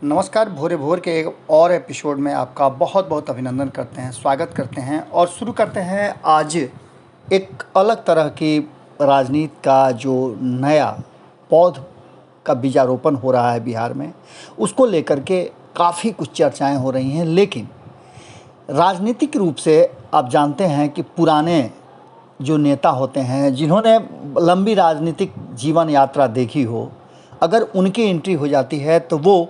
नमस्कार। भोरे भोर के एक और एपिसोड में आपका बहुत बहुत अभिनंदन करते हैं, स्वागत करते हैं और शुरू करते हैं आज एक अलग तरह की राजनीति का जो नया पौध का बीजारोपण हो रहा है बिहार में, उसको लेकर के काफ़ी कुछ चर्चाएं हो रही हैं। लेकिन राजनीतिक रूप से आप जानते हैं कि पुराने जो नेता होते हैं, जिन्होंने लंबी राजनीतिक जीवन यात्रा देखी हो, अगर उनकी एंट्री हो जाती है तो वो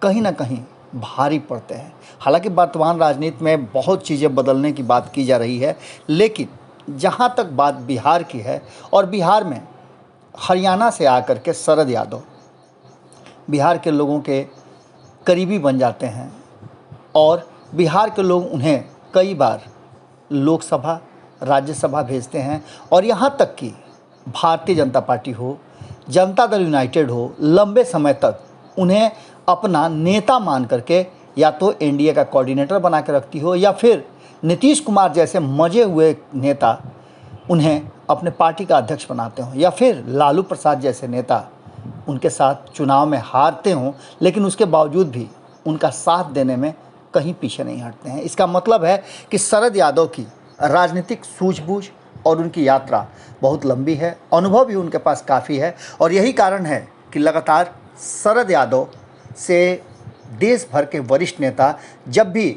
कहीं ना कहीं भारी पड़ते हैं। हालांकि वर्तमान राजनीति में बहुत चीज़ें बदलने की बात की जा रही है, लेकिन जहां तक बात बिहार की है और बिहार में हरियाणा से आकर के शरद यादव बिहार के लोगों के करीबी बन जाते हैं और बिहार के लोग उन्हें कई बार लोकसभा, राज्यसभा भेजते हैं और यहां तक कि भारतीय जनता पार्टी हो, जनता दल यूनाइटेड हो, लंबे समय तक उन्हें अपना नेता मान करके या तो एनडीए का कोऑर्डिनेटर बना के रखती हो या फिर नीतीश कुमार जैसे मजे हुए नेता उन्हें अपने पार्टी का अध्यक्ष बनाते हों या फिर लालू प्रसाद जैसे नेता उनके साथ चुनाव में हारते हों, लेकिन उसके बावजूद भी उनका साथ देने में कहीं पीछे नहीं हटते हैं। इसका मतलब है कि शरद यादव की राजनीतिक सूझबूझ और उनकी यात्रा बहुत लंबी है, अनुभव भी उनके पास काफ़ी है और यही कारण है कि लगातार शरद यादव से देश भर के वरिष्ठ नेता जब भी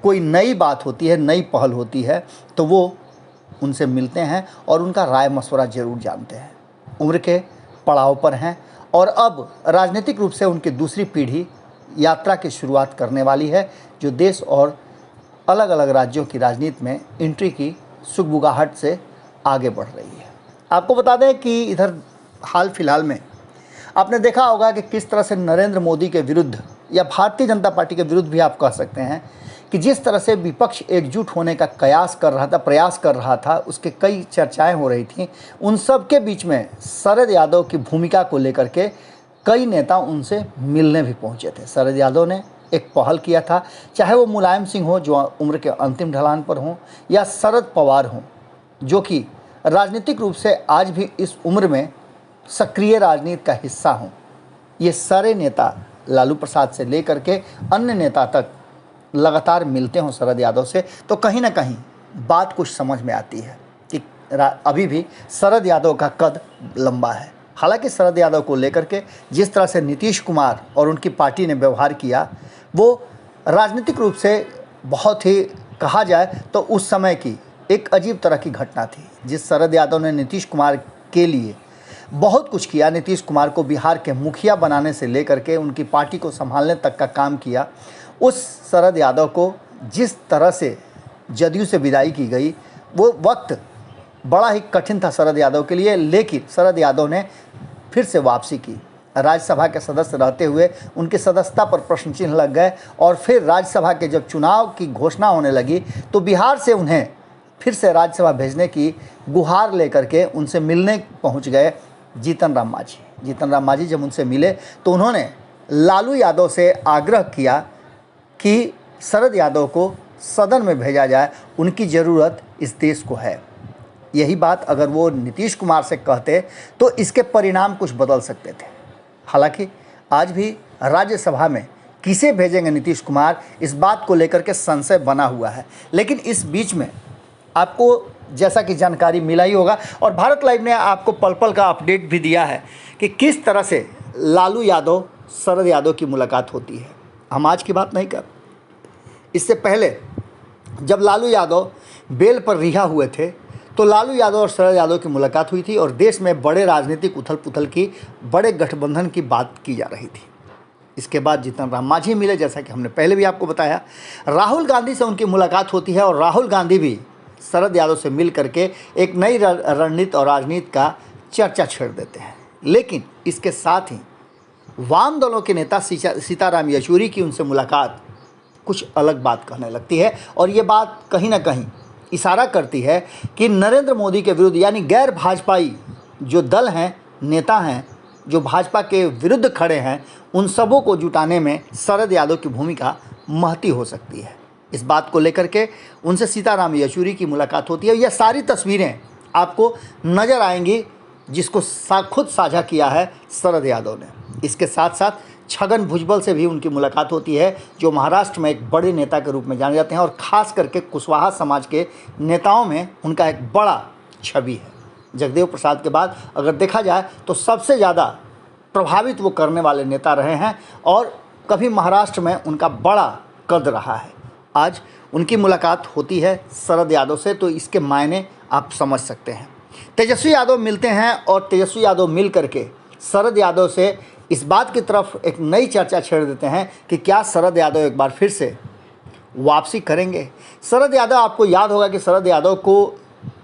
कोई नई बात होती है, नई पहल होती है, तो वो उनसे मिलते हैं और उनका राय मशवरा ज़रूर जानते हैं। उम्र के पड़ाव पर हैं और अब राजनीतिक रूप से उनकी दूसरी पीढ़ी यात्रा की शुरुआत करने वाली है, जो देश और अलग अलग राज्यों की राजनीति में एंट्री की सुगबुगाहट से आगे बढ़ रही है। आपको बता दें कि इधर हाल फिलहाल में आपने देखा होगा कि किस तरह से नरेंद्र मोदी के विरुद्ध या भारतीय जनता पार्टी के विरुद्ध भी आप कह सकते हैं कि जिस तरह से विपक्ष एकजुट होने का प्रयास कर रहा था, उसके कई चर्चाएं हो रही थीं। उन सब के बीच में शरद यादव की भूमिका को लेकर के कई नेता उनसे मिलने भी पहुंचे थे। शरद यादव ने एक पहल किया था, चाहे वो मुलायम सिंह हो जो उम्र के अंतिम ढलान पर हों या शरद पवार हों जो कि राजनीतिक रूप से आज भी इस उम्र में सक्रिय राजनीति का हिस्सा हों। ये सारे नेता लालू प्रसाद से लेकर के अन्य नेता तक लगातार मिलते हों शरद यादव से, तो कहीं ना कहीं बात कुछ समझ में आती है कि अभी भी शरद यादव का कद लंबा है। हालांकि शरद यादव को लेकर के जिस तरह से नीतीश कुमार और उनकी पार्टी ने व्यवहार किया, वो राजनीतिक रूप से बहुत ही कहा जाए तो उस समय की एक अजीब तरह की घटना थी। जिस शरद यादव ने नीतीश कुमार के लिए बहुत कुछ किया, नीतीश कुमार को बिहार के मुखिया बनाने से लेकर के उनकी पार्टी को संभालने तक का काम किया, उस शरद यादव को जिस तरह से जदयू से विदाई की गई, वो वक्त बड़ा ही कठिन था शरद यादव के लिए। लेकिन शरद यादव ने फिर से वापसी की। राज्यसभा के सदस्य रहते हुए उनकी सदस्यता पर प्रश्न चिन्ह लग गए और फिर राज्यसभा के जब चुनाव की घोषणा होने लगी तो बिहार से उन्हें फिर से राज्यसभा भेजने की गुहार लेकर के उनसे मिलने पहुंच गए जीतन राम मांझी जब उनसे मिले तो उन्होंने लालू यादव से आग्रह किया कि शरद यादव को सदन में भेजा जाए, उनकी ज़रूरत इस देश को है। यही बात अगर वो नीतीश कुमार से कहते तो इसके परिणाम कुछ बदल सकते थे। हालांकि आज भी राज्यसभा में किसे भेजेंगे नीतीश कुमार, इस बात को लेकर के संशय बना हुआ है। लेकिन इस बीच में आपको जैसा कि जानकारी मिला ही होगा और भारत लाइव ने आपको पल पल का अपडेट भी दिया है कि किस तरह से लालू यादव शरद यादव की मुलाकात होती है। हम आज की बात नहीं कर, इससे पहले जब लालू यादव बेल पर रिहा हुए थे तो लालू यादव और शरद यादव की मुलाकात हुई थी और देश में बड़े राजनीतिक उथल पुथल की, बड़े गठबंधन की बात की जा रही थी। इसके बाद जीतन राम मांझी मिले, जैसा कि हमने पहले भी आपको बताया। राहुल गांधी से उनकी मुलाकात होती है और राहुल गांधी भी शरद यादव से मिल करके एक नई रणनीति और राजनीति का चर्चा छेड़ देते हैं। लेकिन इसके साथ ही वाम दलों के नेता सीताराम येचुरी की उनसे मुलाकात कुछ अलग बात कहने लगती है और ये बात कहीं ना कहीं इशारा करती है कि नरेंद्र मोदी के विरुद्ध, यानी गैर भाजपाई जो दल हैं, नेता हैं, जो भाजपा के विरुद्ध खड़े हैं, उन सबों को जुटाने में शरद यादव की भूमिका महती हो सकती है। इस बात को लेकर के उनसे सीताराम येचुरी की मुलाकात होती है। यह सारी तस्वीरें आपको नज़र आएंगी जिसको खुद साझा किया है शरद यादव ने। इसके साथ साथ छगन भुजबल से भी उनकी मुलाकात होती है, जो महाराष्ट्र में एक बड़े नेता के रूप में जाने जाते हैं और ख़ास करके कुशवाहा समाज के नेताओं में उनका एक बड़ा छवि है। जगदेव प्रसाद के बाद अगर देखा जाए तो सबसे ज़्यादा प्रभावित वो करने वाले नेता रहे हैं और कभी महाराष्ट्र में उनका बड़ा कद रहा है। आज उनकी मुलाकात होती है शरद यादव से, तो इसके मायने आप समझ सकते हैं। तेजस्वी यादव मिलते हैं और तेजस्वी यादव मिल करके शरद यादव से इस बात की तरफ एक नई चर्चा छेड़ देते हैं कि क्या शरद यादव एक बार फिर से वापसी करेंगे। शरद यादव, आपको याद होगा कि शरद यादव को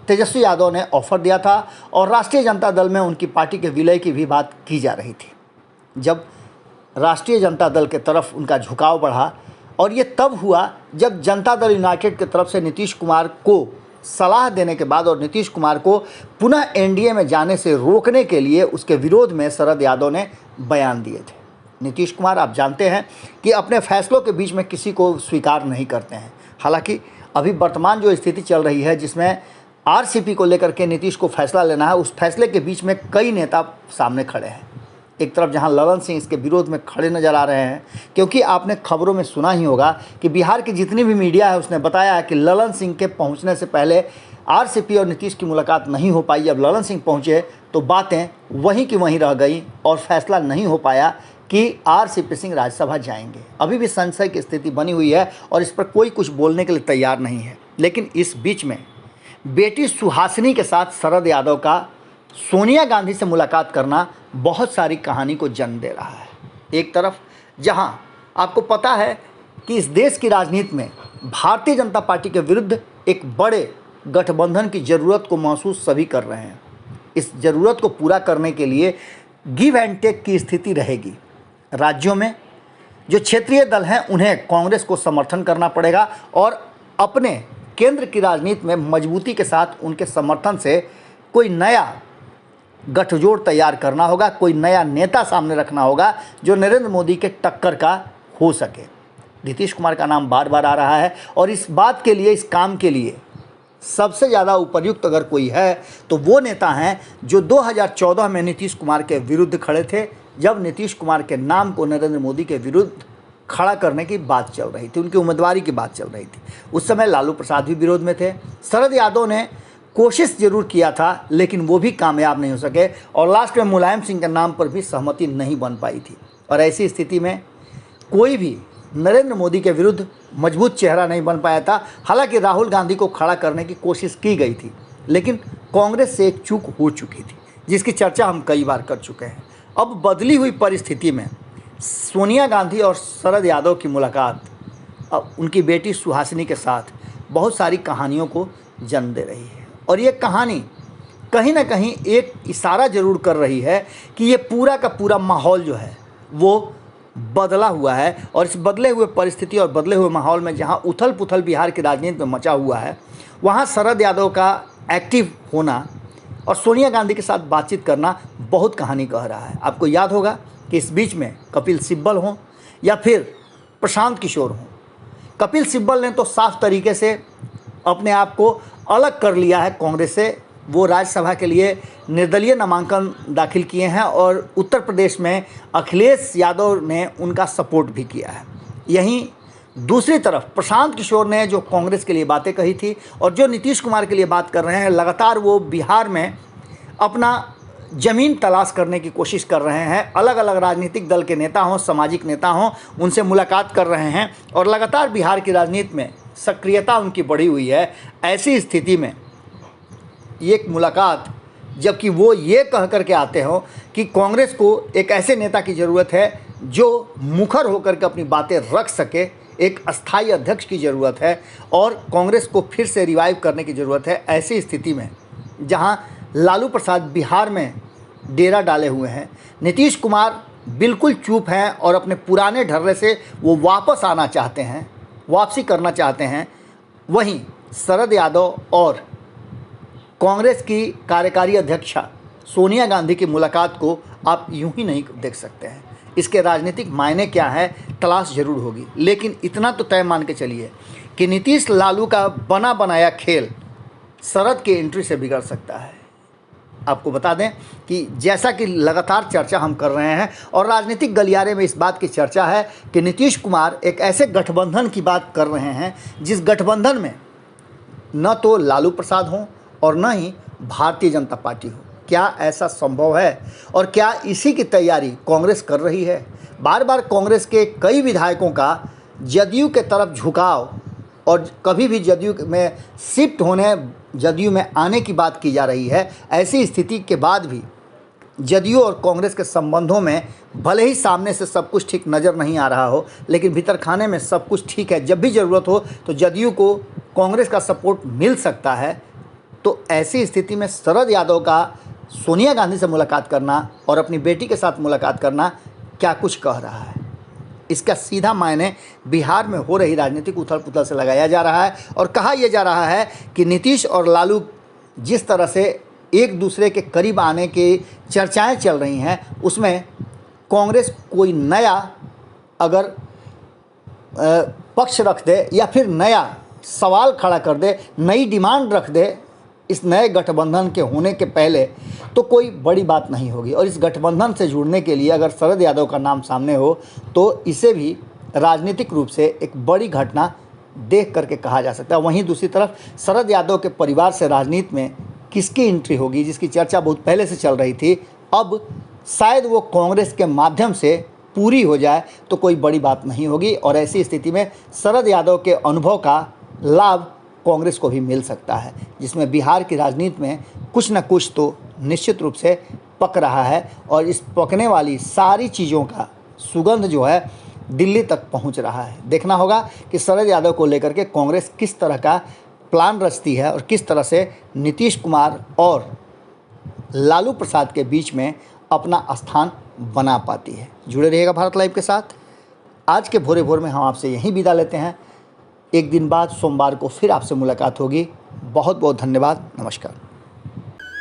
तेजस्वी यादव ने ऑफ़र दिया था और राष्ट्रीय जनता दल में उनकी पार्टी के विलय की भी बात की जा रही थी। जब राष्ट्रीय जनता दल के तरफ उनका झुकाव बढ़ा और ये तब हुआ जब जनता दल यूनाइटेड की तरफ से नीतीश कुमार को सलाह देने के बाद और नीतीश कुमार को पुनः एनडीए में जाने से रोकने के लिए उसके विरोध में शरद यादव ने बयान दिए थे। नीतीश कुमार, आप जानते हैं कि अपने फैसलों के बीच में किसी को स्वीकार नहीं करते हैं। हालांकि अभी वर्तमान जो स्थिति चल रही है जिसमें आरसीपी को लेकर के नीतीश को फैसला लेना है, उस फैसले के बीच में कई नेता सामने खड़े हैं। एक तरफ जहां ललन सिंह इसके विरोध में खड़े नज़र आ रहे हैं, क्योंकि आपने खबरों में सुना ही होगा कि बिहार की जितनी भी मीडिया है उसने बताया है कि ललन सिंह के पहुंचने से पहले आरसीपी और नीतीश की मुलाकात नहीं हो पाई। जब ललन सिंह पहुंचे तो बातें वहीं की वहीं रह गई और फैसला नहीं हो पाया कि आरसीपी सिंह राज्यसभा जाएंगे। अभी भी संशय की स्थिति बनी हुई है और इस पर कोई कुछ बोलने के लिए तैयार नहीं है। लेकिन इस बीच में बेटी सुहासिनी के साथ शरद यादव का सोनिया गांधी से मुलाकात करना बहुत सारी कहानी को जन्म दे रहा है। एक तरफ जहां आपको पता है कि इस देश की राजनीति में भारतीय जनता पार्टी के विरुद्ध एक बड़े गठबंधन की ज़रूरत को महसूस सभी कर रहे हैं। इस ज़रूरत को पूरा करने के लिए गिव एंड टेक की स्थिति रहेगी। राज्यों में जो क्षेत्रीय दल हैं उन्हें कांग्रेस को समर्थन करना पड़ेगा और अपने केंद्र की राजनीति में मजबूती के साथ उनके समर्थन से कोई नया गठजोड़ तैयार करना होगा, कोई नया नेता सामने रखना होगा जो नरेंद्र मोदी के टक्कर का हो सके। नीतीश कुमार का नाम बार बार आ रहा है और इस बात के लिए, इस काम के लिए सबसे ज़्यादा उपयुक्त अगर कोई है तो वो नेता हैं जो 2014 में नीतीश कुमार के विरुद्ध खड़े थे, जब नीतीश कुमार के नाम को नरेंद्र मोदी के विरुद्ध खड़ा करने की बात चल रही थी, उनकी उम्मीदवारी की बात चल रही थी। उस समय लालू प्रसाद भी विरोध में थे। शरद यादव ने कोशिश जरूर किया था लेकिन वो भी कामयाब नहीं हो सके और लास्ट में मुलायम सिंह के नाम पर भी सहमति नहीं बन पाई थी। और ऐसी स्थिति में कोई भी नरेंद्र मोदी के विरुद्ध मजबूत चेहरा नहीं बन पाया था। हालांकि राहुल गांधी को खड़ा करने की कोशिश की गई थी लेकिन कांग्रेस से एक चूक हो चुकी थी जिसकी चर्चा हम कई बार कर चुके हैं। अब बदली हुई परिस्थिति में सोनिया गांधी और शरद यादव की मुलाकात अब उनकी बेटी सुहासिनी के साथ बहुत सारी कहानियों को जन्म दे रही है और ये कहानी कहीं ना कहीं एक इशारा जरूर कर रही है कि ये पूरा का पूरा माहौल जो है वो बदला हुआ है। और इस बदले हुए परिस्थिति और बदले हुए माहौल में जहां उथल पुथल बिहार की राजनीति में मचा हुआ है, वहां शरद यादव का एक्टिव होना और सोनिया गांधी के साथ बातचीत करना बहुत कहानी कह रहा है। आपको याद होगा कि इस बीच में कपिल सिब्बल हों या फिर प्रशांत किशोर हों, कपिल सिब्बल ने तो साफ तरीके से अपने आप को अलग कर लिया है कांग्रेस से। वो राज्यसभा के लिए निर्दलीय नामांकन दाखिल किए हैं और उत्तर प्रदेश में अखिलेश यादव ने उनका सपोर्ट भी किया है। यहीं दूसरी तरफ प्रशांत किशोर ने जो कांग्रेस के लिए बातें कही थी और जो नीतीश कुमार के लिए बात कर रहे हैं, लगातार वो बिहार में अपना ज़मीन तलाश करने की कोशिश कर रहे हैं। अलग अलग राजनीतिक दल के नेता हों, सामाजिक नेता हों, उनसे मुलाकात कर रहे हैं और लगातार बिहार की राजनीति में सक्रियता उनकी बढ़ी हुई है। ऐसी स्थिति में एक मुलाकात, जबकि वो ये कह कर के आते हों कि कांग्रेस को एक ऐसे नेता की ज़रूरत है जो मुखर होकर के अपनी बातें रख सके, एक अस्थायी अध्यक्ष की ज़रूरत है और कांग्रेस को फिर से रिवाइव करने की ज़रूरत है। ऐसी स्थिति में जहां लालू प्रसाद बिहार में डेरा डाले हुए हैं, नीतीश कुमार बिल्कुल चुप हैं और अपने पुराने ढर्रे से वो वापस आना चाहते हैं, वापसी करना चाहते हैं, वहीं शरद यादव और कांग्रेस की कार्यकारी अध्यक्षा सोनिया गांधी की मुलाकात को आप यूं ही नहीं देख सकते हैं। इसके राजनीतिक मायने क्या है, तलाश जरूर होगी। लेकिन इतना तो तय मान के चलिए कि नीतीश लालू का बना बनाया खेल शरद की एंट्री से बिगड़ सकता है। आपको बता दें कि जैसा कि लगातार चर्चा हम कर रहे हैं और राजनीतिक गलियारे में इस बात की चर्चा है कि नीतीश कुमार एक ऐसे गठबंधन की बात कर रहे हैं जिस गठबंधन में न तो लालू प्रसाद हों और न ही भारतीय जनता पार्टी हो। क्या ऐसा संभव है और क्या इसी की तैयारी कांग्रेस कर रही है? बार बार कांग्रेस के कई विधायकों का जदयू के तरफ झुकाव और कभी भी जदयू में शिफ्ट होने, जदयू में आने की बात की जा रही है। ऐसी स्थिति के बाद भी जदयू और कांग्रेस के संबंधों में भले ही सामने से सब कुछ ठीक नज़र नहीं आ रहा हो, लेकिन भीतर खाने में सब कुछ ठीक है। जब भी ज़रूरत हो तो जदयू को कांग्रेस का सपोर्ट मिल सकता है। तो ऐसी स्थिति में शरद यादव का सोनिया गांधी से मुलाकात करना और अपनी बेटी के साथ मुलाकात करना क्या कुछ कह रहा है? इसका सीधा मायने बिहार में हो रही राजनीतिक उथल पुथल से लगाया जा रहा है और कहा यह जा रहा है कि नीतीश और लालू जिस तरह से एक दूसरे के करीब आने की चर्चाएं चल रही हैं, उसमें कांग्रेस कोई नया अगर पक्ष रख दे या फिर नया सवाल खड़ा कर दे, नई डिमांड रख दे इस नए गठबंधन के होने के पहले, तो कोई बड़ी बात नहीं होगी। और इस गठबंधन से जुड़ने के लिए अगर शरद यादव का नाम सामने हो तो इसे भी राजनीतिक रूप से एक बड़ी घटना देख करके कहा जा सकता है। वहीं दूसरी तरफ शरद यादव के परिवार से राजनीति में किसकी एंट्री होगी, जिसकी चर्चा बहुत पहले से चल रही थी, अब शायद वो कांग्रेस के माध्यम से पूरी हो जाए तो कोई बड़ी बात नहीं होगी। और ऐसी स्थिति में शरद यादव के अनुभव का लाभ कांग्रेस को भी मिल सकता है, जिसमें बिहार की राजनीति में कुछ न कुछ तो निश्चित रूप से पक रहा है और इस पकने वाली सारी चीज़ों का सुगंध जो है दिल्ली तक पहुंच रहा है। देखना होगा कि शरद यादव को लेकर के कांग्रेस किस तरह का प्लान रचती है और किस तरह से नीतीश कुमार और लालू प्रसाद के बीच में अपना स्थान बना पाती है। जुड़े रहिएगा भारत लाइव के साथ। आज के भोरे भोर में हम आपसे यहीं विदा लेते हैं। एक दिन बाद सोमवार को फिर आपसे मुलाकात होगी। बहुत बहुत धन्यवाद। नमस्कार।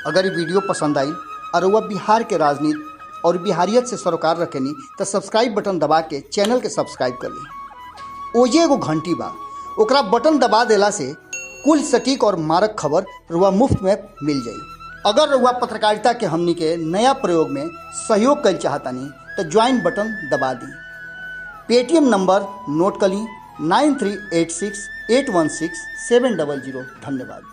अगर ये वीडियो पसंद आई और वह बिहार के राजनीति और बिहारियत से सरोकार रखेनी तो सब्सक्राइब बटन दबा के चैनल के सब्सक्राइब कर ली। ओजे एगो घंटी बा, ओकरा बटन दबा देला से कुल सटीक और मारक खबर रुआ मुफ्त में मिल जाई। अगर रुआ पत्रकारिता के हमनी के नया प्रयोग में सहयोग कर चाहतानी तो ज्वाइन बटन दबा दी। पेटीएम नंबर नोट कर ली 9386816700। धन्यवाद।